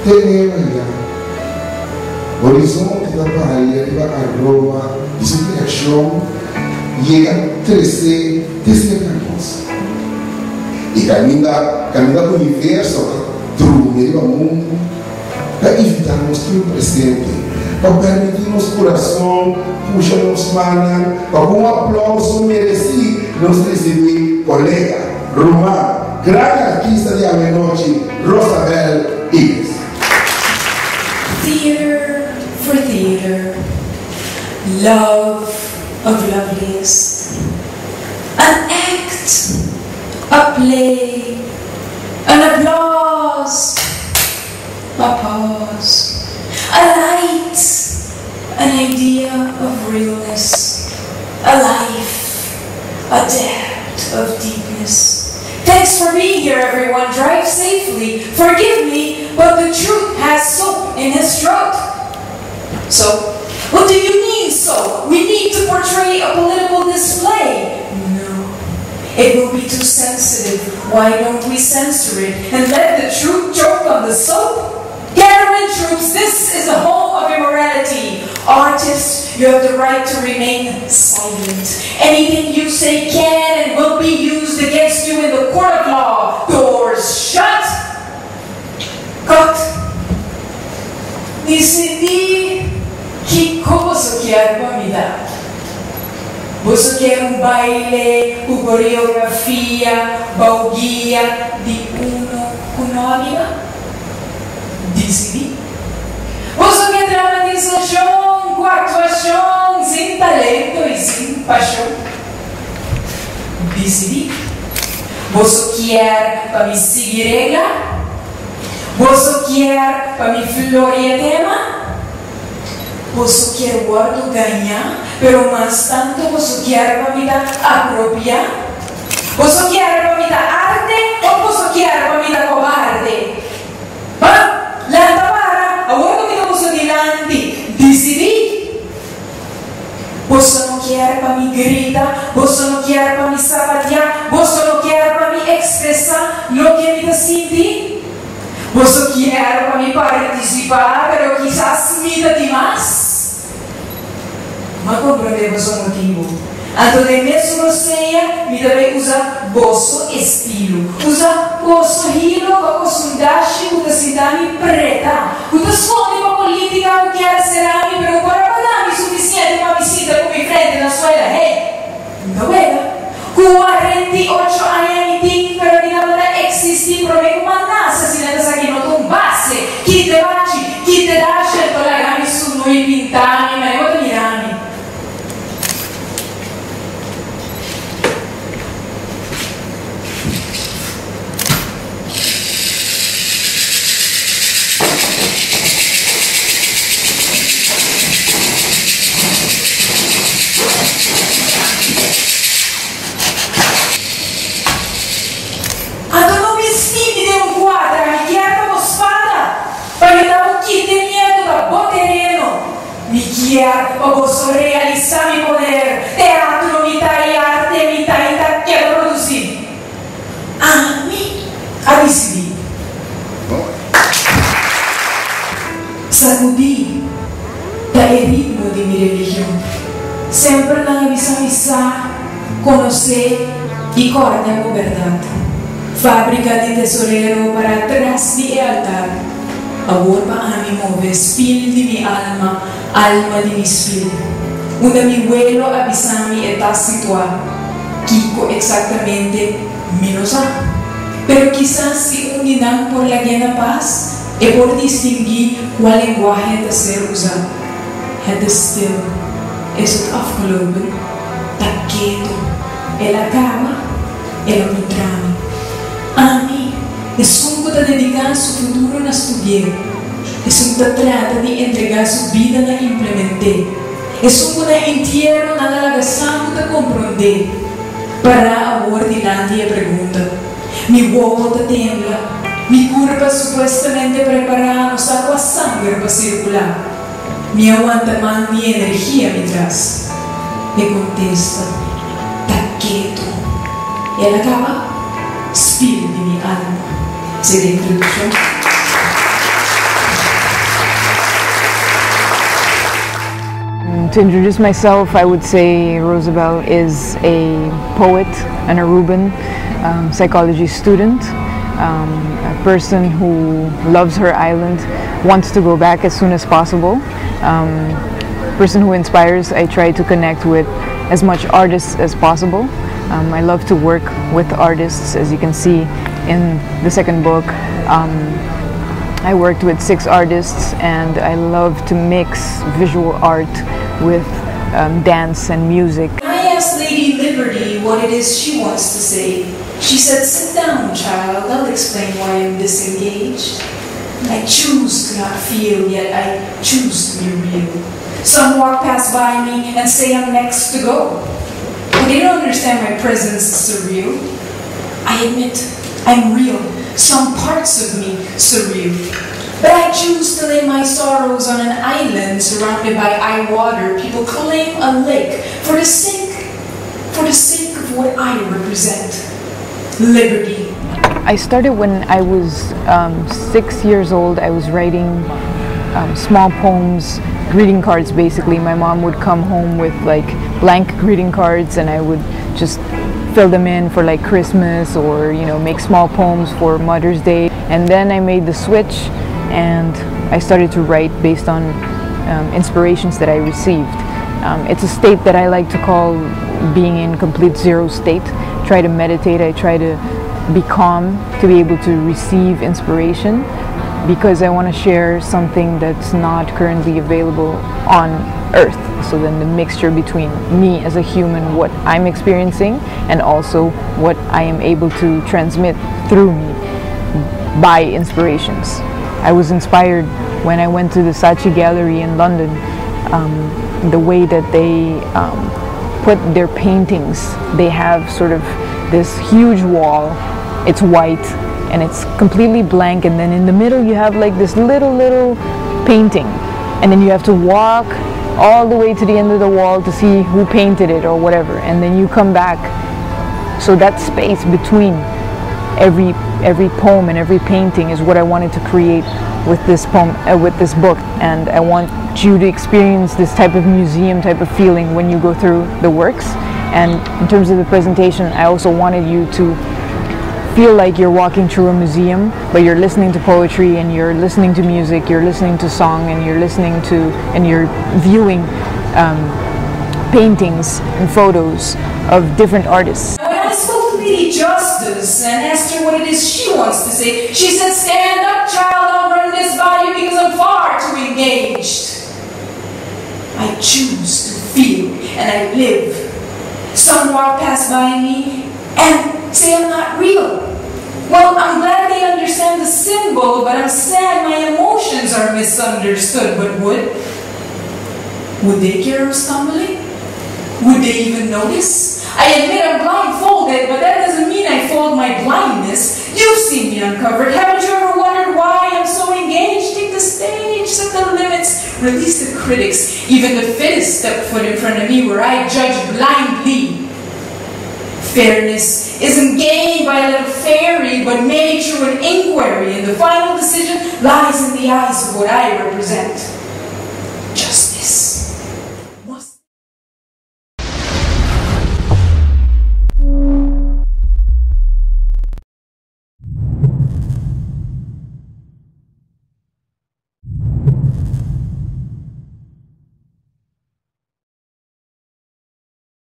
teneva horizonte da Bahia, iba a Roma, de sua direção, llega a crescer desde anos. E caminha com o universo, meio ao mundo, para evitarmos que o presente, para permitir nosso coração, puxar nos manos, para com um aplauso merecido, nós receber colega, romã, grande artista de Alma-noite, Rosabelle Illes. Theater for theater, love of loveliest, an act, a play, an applause, a pause, a light, an idea of realness, a life, a depth of deepness. Thanks for being here, everyone. Drive safely. Forgive me, but the truth has soap in his throat. So, what do you mean, so? We need to portray a political display. No, it will be too sensitive. Why don't we censor it and let the truth choke on the soap? Gather in troops, this is the home of immorality. Artists, you have the right to remain silent. Anything you say can and will be used against you in the court of law. Doors shut. Cut. Decidi que cosa quiero para mi dar. Você quer baile, coreografia, balguia de uno con anima? Decidi. Você quer dramatização, com atuação, sem talento e sem paixão? Decidi. Você quer para me seguir regra? Você quer para me florear tema? Você quer guardo ganhar, pero mais tanto você quer para me dar apropriar? Você quer para me dar arte ou você quer para me dar cobarde? Lanta para, agora que não sou dilante, decidi. Você não quer para me gritar, você não quer para me sapatear, você não quer para me expressar o que me senti. Você quer para me participar, pero quizás me dá demais. Mas compreendemos o motivo. Então, mesmo você me deve usar vosso estilo. Usa vosso hilo para consultar-se com a cidade preta. Com a escola política, o que era será, pero para pagar o suficiente para visita com minha frente na escola. Não era? 48 anos de pero não existe problema nada se não está aqui no base. Que debate, que te dá certo la gami su noi pintani, ma io ti mirami. O posso realizar mi poder. Teatro, mitad y arte, mitad y tal, quiero producir. A mí, a decidir. Sacudí el ritmo de mi religión. Siempre la avisar, conocer y cortar con verdad. Fábrica de tesorero para atrás de altar. Ahora a mí move Spiel de mi alma, alma de mi Spiel. Una mi vuelo avisami está situado. Kiko exactamente menos a. Pero quizás si unirán por la llena paz y por distinguir cuál lenguaje de ser usado. Het is stil, is het afgelopen, taqueto, el acaba, el encontrame. A mí, es un que dedicar su futuro a estudiar, es un que trata de entregar su vida a implementar, es un que entierro a la gasamos de comprender. Para ahora delante y pregunta, mi huevo te tembla, mi curva supuestamente preparada, saco a sangre para circular, mi aguanta más mi energía mientras me contesta, taqueto, y él acaba, Spiel de mi alma. C'est l'introduction. To introduce myself, I would say Rosabelle is a poet, an Aruban psychology student, a person who loves her island, wants to go back as soon as possible, person who inspires. I try to connect with as much artists as possible. I love to work with artists, as you can see in the second book. I worked with 6 artists, and I love to mix visual art with dance and music. I asked Lady Liberty what it is she wants to say. She said, "Sit down, child, I'll explain why I'm disengaged. I choose to not feel, yet I choose to be real. Some walk past by me and say I'm next to go. But they don't understand my presence is surreal. I admit, I'm real. Some parts of me surreal. But I choose to lay my sorrows on an island surrounded by eye water. People claim a lake for the sake of what I represent. Liberty." I started when I was 6 years old. I was writing small poems, greeting cards basically. My mom would come home with like blank greeting cards, and I would just fill them in for like Christmas, or make small poems for Mother's Day. And then I made the switch and I started to write based on inspirations that I received. It's a state that I like to call being in complete zero state. Try to meditate, I try to be calm to be able to receive inspiration, because I want to share something that's not currently available on Earth. So then the mixture between me as a human, what I'm experiencing, and also what I am able to transmit through me by inspirations. I was inspired when I went to the Saatchi Gallery in London, the way that they put their paintings. They have sort of this huge wall, it's white, and it's completely blank, and then in the middle you have like this little painting, and then you have to walk all the way to the end of the wall to see who painted it or whatever, and then you come back. So that space between every poem and every painting is what I wanted to create with this poem, with this book. And I want you to experience this type of museum type of feeling when you go through the works. And in terms of the presentation, I also wanted you to feel like you're walking through a museum, but you're listening to poetry, and you're listening to music, you're listening to song, and you're listening to, and you're viewing paintings and photos of different artists. When I spoke to Lady Justice and asked her what it is she wants to say, she said, "Stand up, child, I'll run this by you because I'm far too engaged. I choose to feel, and I live. Some walk past by me and say I'm not real. Well, I'm glad they understand the symbol, but I'm sad my emotions are misunderstood. But would they care of stumbling? Would they even notice? I admit I'm blindfolded, but that doesn't mean I fold my blindness. You've seen me uncovered. Haven't you ever wondered why I'm so engaged? Take the stage, set the limits, release the critics. Even the fittest step foot in front of me where I judge blindly. Fairness isn't gained by a little fairy, but made through an inquiry, and the final decision lies in the eyes of what I represent.